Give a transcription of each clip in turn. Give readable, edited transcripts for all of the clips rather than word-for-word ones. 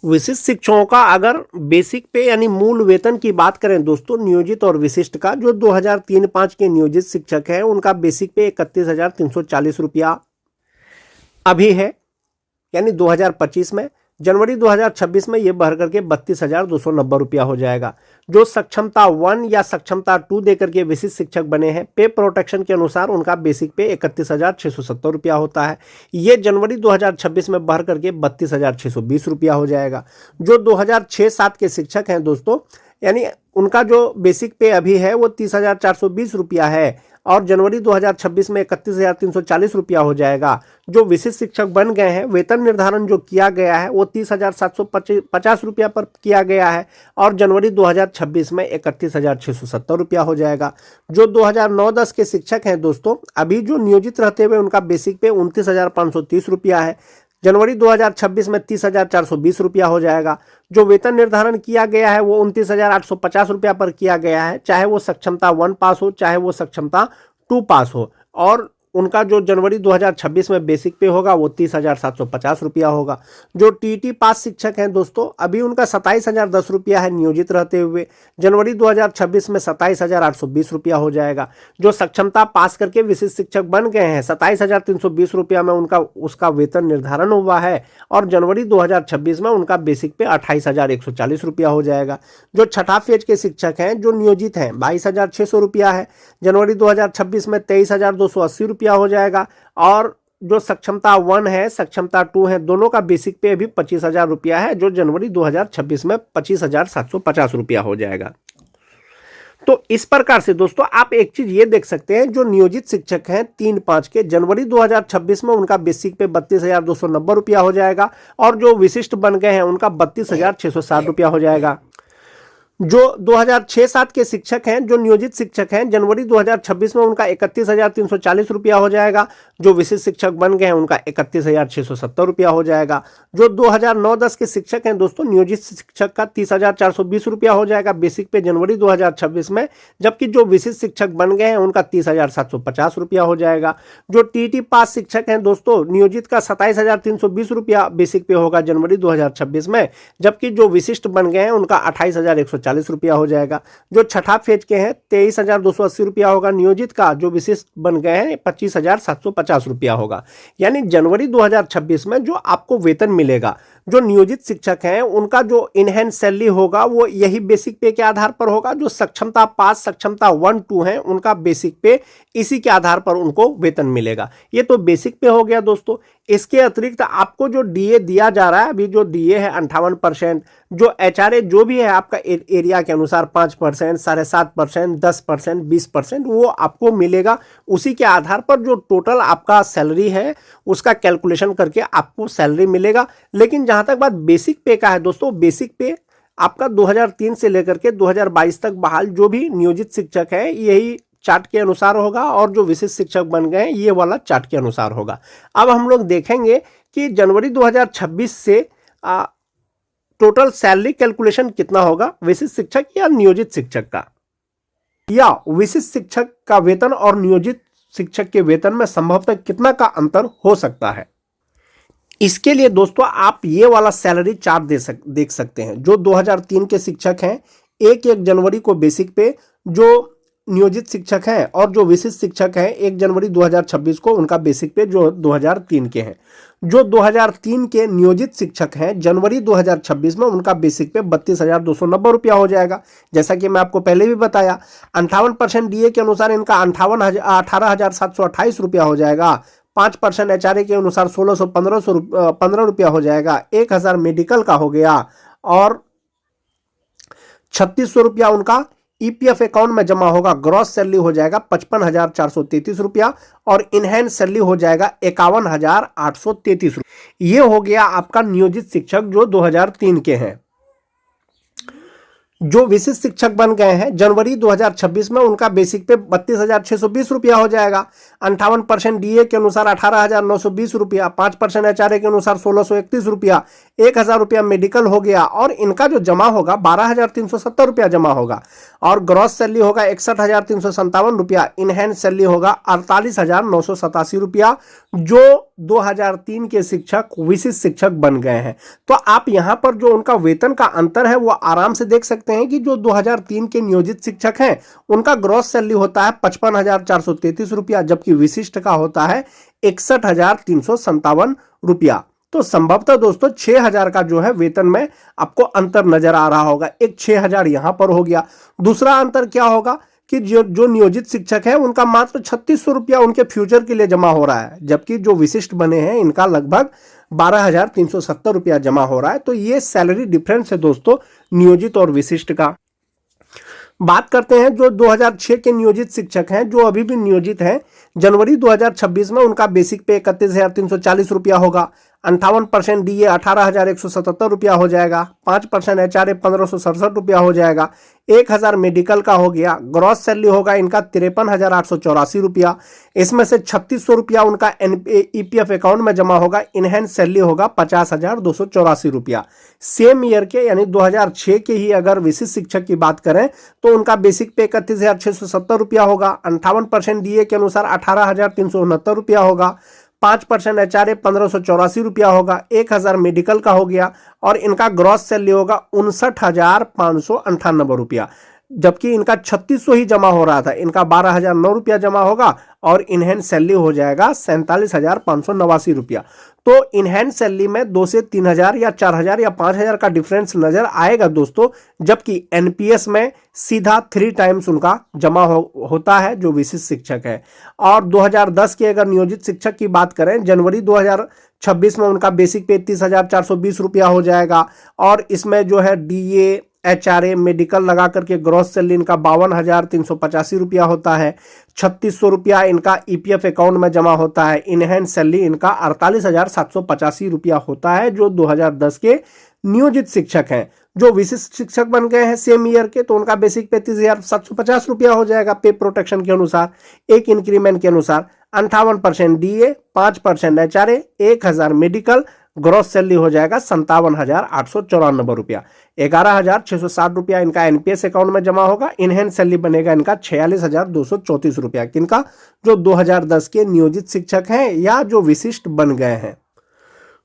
विशिष्ट शिक्षकों का अगर बेसिक पे यानी मूल वेतन की बात करें दोस्तों, नियोजित और विशिष्ट का, जो 2003-05 के नियोजित शिक्षक हैं उनका बेसिक पे 31,340 रुपया अभी है, यानी 2025 में। जनवरी 2026 में ये बढ़ करके 32,290 रुपया हो जाएगा। जो सक्षमता 1 या सक्षमता 2 देकर के विशिष्ट शिक्षक बने हैं, पे प्रोटेक्शन के अनुसार उनका बेसिक पे 31,670 रुपया होता है। ये जनवरी 2026 में बढ़ करके 32,620 रुपया हो जाएगा। जो 2006-07 के शिक्षक हैं दोस्तों, यानी उनका जो बेसिक पे अभी है वो 30,420 रुपया है, और जनवरी 2026 में 31,340 रुपया हो जाएगा। जो विशिष्ट शिक्षक बन गए हैं, वेतन निर्धारण जो किया गया है वो 30,750 रुपया पर किया गया है, और जनवरी 2026 में 31,670 रुपया हो जाएगा। जो 2009-10 के शिक्षक हैं दोस्तों, अभी जो नियोजित रहते हुए उनका बेसिक पे 29,530 रुपया है, जनवरी 2026 में 30,420 रुपया हो जाएगा। जो वेतन निर्धारण किया गया है वो 29,850 रुपया पर किया गया है, चाहे वो सक्षमता 1 पास हो चाहे वो सक्षमता 2 पास हो, और उनका जो जनवरी 2026 में बेसिक पे होगा वो 30,750 रुपया होगा। जो टीटी पास शिक्षक हैं दोस्तों, अभी उनका 27,010 रुपया है नियोजित रहते हुए, जनवरी 2026 में 27,820 रुपया हो जाएगा। जो सक्षमता पास करके विशिष्ट शिक्षक बन गए हैं, 27,320 रुपया में उनका उसका वेतन निर्धारण हुआ है, और जनवरी 2026 में उनका बेसिक पे 28,140 रुपया हो जाएगा। जो छठा फेज के शिक्षक हैं जो नियोजित हैं, 22,600 रुपया है, जनवरी 2026 में 23,280 रुपया हो जाएगा। और जो सक्षमता 1 है सक्षमता 2 है, दोनों का बेसिक पे अभी 25,000 रुपया है, जो जनवरी 2026 में 25,750 रुपया हो जाएगा। तो इस प्रकार से दोस्तों आप एक चीज ये देख सकते हैं, जो नियोजित शिक्षक हैं 3-5 के, जनवरी 2026 में उनका बेसिक पे 32,290 रुपया हो जाएगा, और जो विशिष्ट बन गए हैं उनका 32,660 रुपया हो जाएगा। जो 2006-07 के शिक्षक हैं जो नियोजित शिक्षक हैं, जनवरी 2026 में उनका 31,340 रुपया हो जाएगा। जो विशिष्ट शिक्षक बन गए हैं उनका 31,670 रुपया हो जाएगा। जो 2009-10 के शिक्षक हैं दोस्तों, नियोजित शिक्षक का 30,420 रुपया हो जाएगा बेसिक पे जनवरी 2026 में, जबकि जो विशिष्ट शिक्षक बन गए हैं उनका 30,750 रुपया हो जाएगा। जो टीटी पास शिक्षक हैं दोस्तों, नियोजित का 27,320 रुपया बेसिक पे होगा जनवरी 2026 में, जबकि जो विशिष्ट बन गए हैं उनका 28,140 रुपया हो जाएगा। जो छठा फेज के हैं 23,280 रुपया होगा नियोजित का, जो विशिष्ट बन गए हैं 25,750 रुपया होगा। यानी जनवरी 2026 में जो आपको वेतन मिलेगा, जो नियोजित शिक्षक हैं उनका जो इनहैंस सैलरी होगा वो यही बेसिक पे के आधार पर होगा। जो सक्षमता पास सक्षमता 1-2 हैं उनका बेसिक पे इसी के आधार पर उनको वेतन मिलेगा। ये तो बेसिक पे हो गया दोस्तों। इसके अतिरिक्त आपको जो डीए दिया जा रहा है, अभी जो डीए है 58%, जो एचआरए जो भी है आपका एरिया के अनुसार 5%, 7.5%, 10%, 20%, वो आपको मिलेगा। उसी के आधार पर जो टोटल आपका सैलरी है उसका कैलकुलेशन करके आपको सैलरी मिलेगा। लेकिन जहां तक बात बेसिक पे का है दोस्तों, बेसिक पे आपका 2003 से लेकर के 2022 तक बहाल जो भी नियोजित शिक्षक है यही चार्ट के अनुसार होगा, और जो विशिष्ट शिक्षक बन गए ये वाला चार्ट के अनुसार होगा। अब हम लोग देखेंगे कि जनवरी 2026 से टोटल सैलरी कैलकुलेशन कितना होगा विशिष्ट शिक्षक या नियोजित शिक्षक का, या विशिष्ट शिक्षक का वेतन और नियोजित शिक्षक के वेतन में संभवतः कितना का अंतर हो सकता है। इसके लिए दोस्तों आप ये वाला सैलरी चार्ट देख सकते हैं। जो 2003 के शिक्षक हैं 1 जनवरी को बेसिक पे जो नियोजित शिक्षक हैं, और जो विशिष्ट शिक्षक हैं 1 जनवरी 2026 को उनका बेसिक पे जो 2003 के हैं। जो 2003 के नियोजित शिक्षक हैं जनवरी 2026 में उनका बेसिक पे 32,290 रुपया हो जाएगा। जैसा कि मैं आपको पहले भी बताया, 58% डीए के अनुसार इनका 18,728 रुपया हो जाएगा। 5% एचआरए के अनुसार 1,615 रुपया हो जाएगा। 1,000 मेडिकल का हो गया, और 3,600 रुपया उनका ईपीएफ अकाउंट में जमा होगा। ग्रॉस सैलरी हो जाएगा 55,433 रुपया, और इनहैंस सैलरी हो जाएगा 51,833 रुपया। ये हो गया आपका नियोजित शिक्षक जो 2003 के हैं। जो विशिष्ट शिक्षक बन गए हैं जनवरी 2026 में उनका बेसिक पे 32,620 रुपया हो जाएगा। 58% डीए के अनुसार 18,920 रुपया, 5% एचआरए के अनुसार 1,631 रुपया, 1,000 रुपया मेडिकल हो गया, और इनका जो जमा होगा 12,370 रुपया जमा होगा। और ग्रॉस सैलरी होगा 61,357 रुपया, इनहैंड सैलरी होगा 48,987 रुपया, जो 2003 के शिक्षक विशिष्ट शिक्षक बन गए हैं। तो आप यहां पर जो उनका वेतन का अंतर है वो आराम से देख सकते हैं कि जो 2003 के नियोजित शिक्षक हैं उनका ग्रॉस सैलरी होता है 55,433 रुपया, जबकि विशिष्ट का होता है 61,357 रुपया। तो संभवतः दोस्तों 6,000 का जो है वेतन में आपको अंतर नजर आ रहा होगा। एक 6,000 यहां पर हो गया। दूसरा अंतर क्या होगा कि जो नियोजित शिक्षक है उनका मात्र 3,600 रुपया उनके फ्यूचर के लिए जमा हो रहा है, जबकि जो विशिष्ट बने हैं इनका लगभग 12,370 रुपया जमा हो रहा है। तो ये सैलरी डिफरेंस है दोस्तों नियोजित और विशिष्ट का। बात करते हैं जो 2006 के नियोजित शिक्षक हैं जो अभी भी नियोजित हैं, जनवरी 2026 में उनका बेसिक पे 31,340 रुपया होगा, 58% डीए 18,177 रुपया हो जाएगा, 5% एचआरए 1,567 रुपया हो जाएगा, 1,000 मेडिकल का हो गया। ग्रॉस सैलरी होगा इनका 53,884 रुपया, इसमें से 3,600 रुपया उनका ईपीएफ अकाउंट में जमा होगा, इनहैंड सैलरी होगा 50,284 रुपया। सेम ईयर के यानी 2006 के ही अगर विशिष्ट शिक्षक की बात करें तो उनका बेसिक पे 31,670 रुपया होगा, 58% डीए के अनुसार 18,369 रुपया होगा, 5% एचआरए 1,584 रुपया होगा, 1,000 मेडिकल का हो गया और इनका ग्रॉस सैलरी होगा 59,598 रुपया, जबकि इनका 3,600 ही जमा हो रहा था, इनका 12,009 रुपया जमा होगा और इनहैंड सैलरी हो जाएगा 47,589 रुपया। तो इनहैंड सैलरी में 2 से 3,000 या 4,000 या 5,000 का डिफरेंस नजर आएगा दोस्तों, जबकि एनपीएस में सीधा 3 टाइम्स उनका जमा होता है जो विशिष्ट शिक्षक है। और 2010 के अगर नियोजित शिक्षक की बात करें, जनवरी 2026 में उनका बेसिक पे 30,420 रुपया हो जाएगा और इसमें जो है डीए एचआरए मेडिकल लगा करके ग्रॉस सैलरी इनका 52,385 रुपया होता है, 3,600 रुपया इनका ईपीएफ अकाउंट में जमा होता है, इनहैंड सैलरी इनका 48,785 रुपया होता है जो 2010 के नियोजित शिक्षक हैं। जो विशिष्ट शिक्षक बन गए हैं सेम ईयर के तो उनका बेसिक 35,750 रुपया हो जाएगा पे प्रोटेक्शन के अनुसार, एक इंक्रीमेंट के अनुसार, 58% DA, 5% HRA, 1,000 medical, gross salary हो जाएगा 57,894 रुपया, 11,660 रुपया इनका एनपीएस अकाउंट में जमा होगा, इनहैंड सैलरी बनेगा इनका 46,234 रुपया। किनका? जो 2010 के नियोजित शिक्षक हैं या जो विशिष्ट बन गए हैं।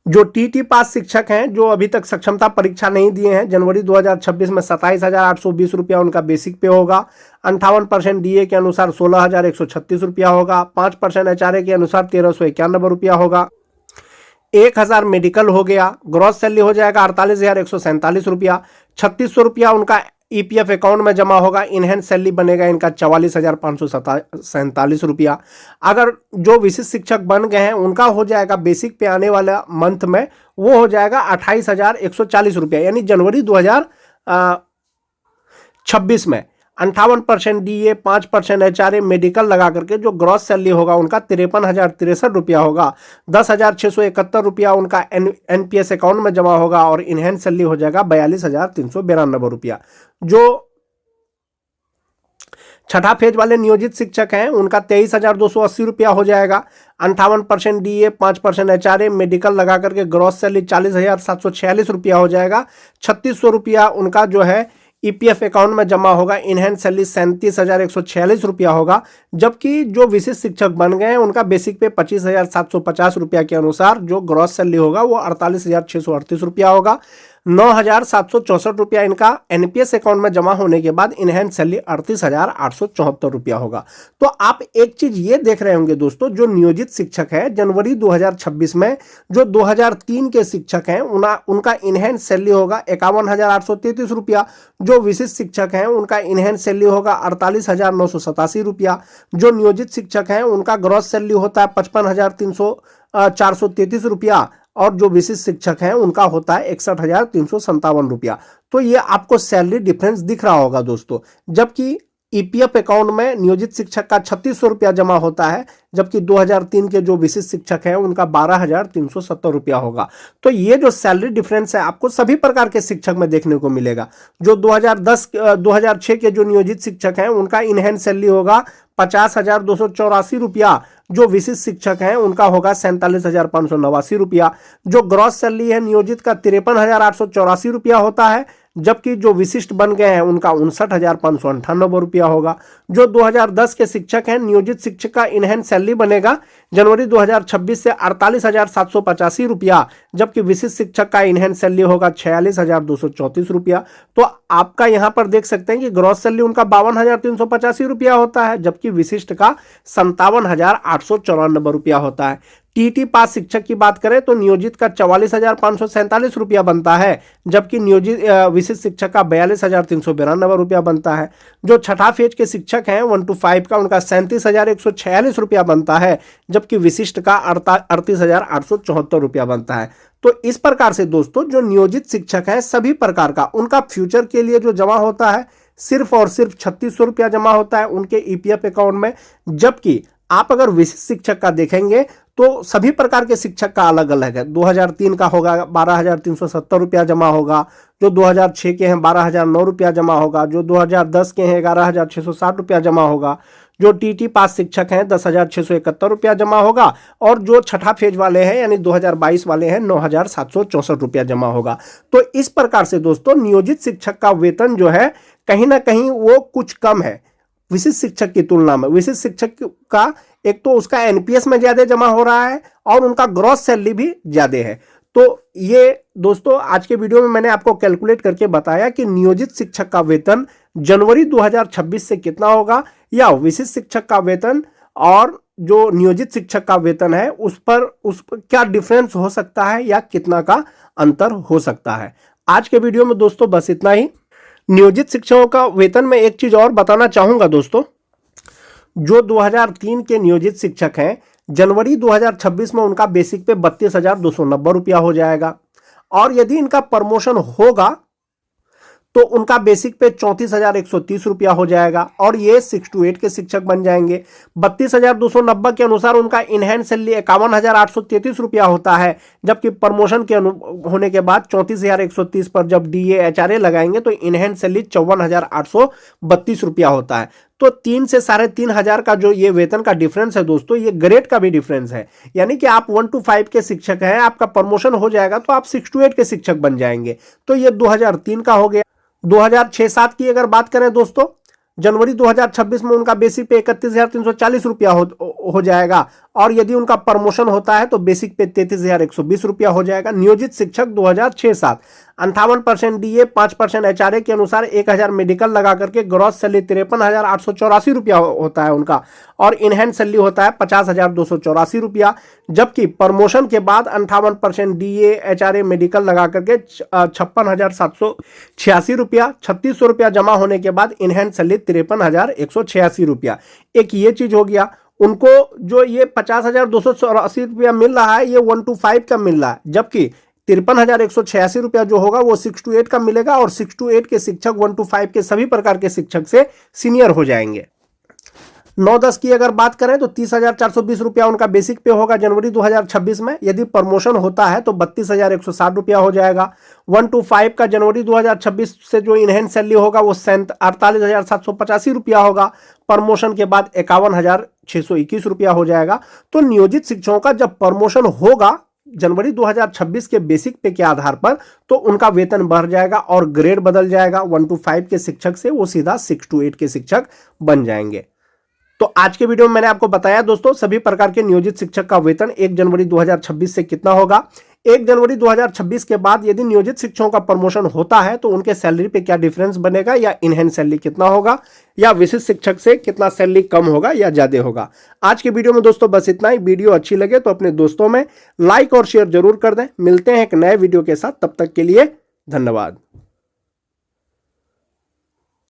जो टीटी पास शिक्षक हैं जो अभी तक सक्षमता परीक्षा नहीं दिए हैं, जनवरी 2026 में 27,820 रुपया उनका बेसिक पे होगा, 58% डीए के अनुसार 16,136 रुपया होगा, 5% एचआरए के अनुसार 1,391 रुपया होगा, 1,000 मेडिकल हो गया, ग्रॉस सैलरी हो जाएगा 48,147 रुपया, 3,600 रुपया उनका ईपीएफ अकाउंट में जमा होगा, इनहैंड सैलरी बनेगा इनका 44,547 रुपया। अगर जो विशिष्ट शिक्षक बन गए हैं उनका हो जाएगा बेसिक पे आने वाला मंथ में वो हो जाएगा 28,140 रुपया, यानी जनवरी 2026 में 58% डीए, 5% एचआरए मेडिकल लगा करके जो ग्रॉस सैलरी होगा उनका 53,063 रुपया होगा, 10,671 रुपया उनका एनपीएस अकाउंट में जमा होगा और इनहैंड सैलरी हो जाएगा 42,392 रुपया। जो छठा फेज वाले नियोजित शिक्षक हैं उनका 23,280 रुपया हो जाएगा, 58% डीए, 5% एचआरए मेडिकल लगा करके ग्रॉस सैलरी 40,746 रुपया हो जाएगा, 3,600 रुपया उनका जो है ईपीएफ अकाउंट में जमा होगा, इनहैंड सैलरी 37,146 रुपया होगा, जबकि जो विशिष्ट शिक्षक बन गए हैं उनका बेसिक पे 25,750 रुपया के अनुसार जो ग्रॉस सैलरी होगा वो 48,638 रुपया होगा, 9,764 रुपया इनका एनपीएस अकाउंट में जमा होने के बाद इनहैंड सैलरी 38,874 रुपया होगा। तो आप एक चीज ये देख रहे होंगे दोस्तों, जो नियोजित शिक्षक है जनवरी 2026 में जो 2003 के शिक्षक हैं उनका इनहैंड सैलरी होगा 51,833 रुपया, जो विशिष्ट शिक्षक हैं उनका इनहैंड सैलरी होगा 48,987 रुपया, जो नियोजित शिक्षक हैं उनका ग्रॉस सैलरी होता है 55,433 रुपया और जो विशिष्ट शिक्षक हैं उनका होता है 61,357 रुपया। तो ये आपको सैलरी डिफरेंस दिख रहा होगा दोस्तों, जबकि ईपीएफ अकाउंट में नियोजित शिक्षक का 3,600 रुपया जमा होता है, जबकि 2003 के जो विशिष्ट शिक्षक हैं उनका 12,370 रुपया होगा। तो ये जो सैलरी डिफरेंस है आपको सभी प्रकार के शिक्षक में देखने को मिलेगा। जो 2006 के जो नियोजित शिक्षक हैं उनका इनहैंड सैलरी होगा 50,284 रुपया, जो विशिष्ट शिक्षक हैं उनका होगा 47,589 रुपया, जो ग्रॉस सैलरी है नियोजित का 53,884 रुपया होता है, जबकि जो विशिष्ट बन गए हैं उनका 59,598 रुपया होगा। जो 2010 के शिक्षक हैं, नियोजित शिक्षक का इनहैंस सैलरी बनेगा जनवरी 2026 से 48,785 रुपया, जबकि विशिष्ट शिक्षक का इनहैंस सैलरी होगा 46,234 रुपया। तो आपका यहां पर देख सकते हैं कि ग्रॉस सैलरी उनका 52,385 रुपया होता है, जबकि विशिष्ट का 57,894 रुपया होता है। टीटी पास शिक्षक की बात करें तो नियोजित का 44,547 रुपया बनता है, जबकि नियोजित विशिष्ट शिक्षक का 42,392 रुपया बनता है। जो छठा फेज के शिक्षक हैं 1 to 5 का, उनका 37,146 रुपया बनता है, जबकि विशिष्ट का 38,874 रुपया बनता है। तो इस प्रकार से दोस्तों जो नियोजित शिक्षक है सभी प्रकार का उनका फ्यूचर के लिए जो जमा होता है सिर्फ और सिर्फ 3600 रुपया जमा होता है उनके ईपीएफ अकाउंट में। जबकि आप अगर विशिष्ट शिक्षक का देखेंगे तो सभी प्रकार के शिक्षक का अलग अलग है। 2003 का होगा 12,370 रुपया जमा होगा, जो 2006 के हैं 12,009 रुपया जमा होगा, जो 2010 के हैं 11,660 रुपया जमा होगा, जो टीटी पास शिक्षक हैं 10,671 रुपया जमा होगा, और जो छठा फेज वाले हैं यानी 2022 वाले हैं 9,764 रुपया जमा होगा। तो इस प्रकार से दोस्तों नियोजित शिक्षक का वेतन जो है कहीं ना कहीं वो कुछ कम है विशिष्ट शिक्षक की तुलना में। विशिष्ट शिक्षक का एक तो उसका एनपीएस में ज्यादा जमा हो रहा है और उनका ग्रॉस सैलरी भी ज्यादा है। तो ये दोस्तों आज के वीडियो में मैंने आपको कैलकुलेट करके बताया कि नियोजित शिक्षक का वेतन जनवरी 2026 से कितना होगा, या विशिष्ट शिक्षक का वेतन और जो नियोजित शिक्षक का वेतन है उस पर क्या डिफरेंस हो सकता है या कितना का अंतर हो सकता है। आज के वीडियो में दोस्तों बस इतना ही। नियोजित शिक्षकों का वेतन में एक चीज और बताना चाहूंगा दोस्तों, जो 2003 के नियोजित शिक्षक हैं जनवरी 2026 में उनका बेसिक पे 32,290 रुपया हो जाएगा, और यदि इनका प्रमोशन होगा तो उनका बेसिक पे 34,130 रुपया हो जाएगा, और ये 6 to 8 के शिक्षक बन जाएंगे। 32,290 के अनुसार उनका इनहैंस सैलरी 51,833 रुपया होता है, जबकि प्रमोशन के होने के बाद 34,130 पर जब डीए एचआरए लगाएंगे तो इनहैंस सैलरी 54,832 रुपया होता है। तो 3 से 3,500 का जो ये वेतन का डिफरेंस है दोस्तों, ये ग्रेड का भी डिफरेंस है। यानी कि आप 1 to 5 के शिक्षक हैं, आपका प्रमोशन हो जाएगा तो आप 6 to 8 के शिक्षक बन जाएंगे। तो ये 2003 का हो गया। 2006-07 की अगर बात करें दोस्तों, जनवरी 2026 में उनका बेसिक पे 31,340 रुपया हो जाएगा, और यदि उनका प्रमोशन होता है तो बेसिक पे 33,120 रुपया हो जाएगा। नियोजित शिक्षक 2006-07 58% डीए 5% एचआरए के अनुसार 1,000 मेडिकल लगा करके ग्रॉस सैलरी 53,884 रुपया होता है उनका, और इनहैंस सैलरी होता है 50,284 रुपया। जबकि प्रमोशन के बाद 58% डीए एचआरए मेडिकल लगा करके 56,786 रुपया, 3,600 रुपया जमा होने के बाद इनहैंस सैलरी 53,186 रुपया। एक ये चीज हो गया। उनको जो ये 50,284 रुपया मिल रहा है ये 1 to 5 का मिल रहा है, जबकि 53,186 रुपया जो होगा वो 6 to 8 का मिलेगा, और 6 to 8 के शिक्षक 1 to 5 के सभी प्रकार के शिक्षक से सीनियर हो जाएंगे। 9-10 की अगर बात करें तो 30,420 रुपया उनका बेसिक पे होगा जनवरी 2026 में। यदि प्रमोशन होता है तो 32,160 रुपया हो जाएगा। 1 to 5 का जनवरी 2026 से जो इनहैंस सैलरी होगा वो 48,785 रुपया होगा। प्रमोशन के बाद 51,621 रुपया हो जाएगा। तो नियोजित शिक्षकों का जब प्रमोशन होगा जनवरी 2026 के बेसिक पे के आधार पर तो उनका वेतन बढ़ जाएगा और ग्रेड बदल जाएगा। 1 to 5 के शिक्षक से वो सीधा 6 to 8 के शिक्षक बन जाएंगे। तो आज के वीडियो में मैंने आपको बताया दोस्तों सभी प्रकार के नियोजित शिक्षक का वेतन 1 जनवरी 2026 से कितना होगा। 1 जनवरी 2026 के बाद यदि नियोजित शिक्षकों का प्रमोशन होता है तो उनके सैलरी पे क्या डिफरेंस बनेगा, या इनहैंस सैलरी कितना होगा, या विशिष्ट शिक्षक से कितना सैलरी कम होगा या ज्यादा होगा। आज के वीडियो में दोस्तों बस इतना ही। वीडियो अच्छी लगे तो अपने दोस्तों में लाइक और शेयर जरूर कर दें। मिलते हैं एक नए वीडियो के साथ, तब तक के लिए धन्यवाद।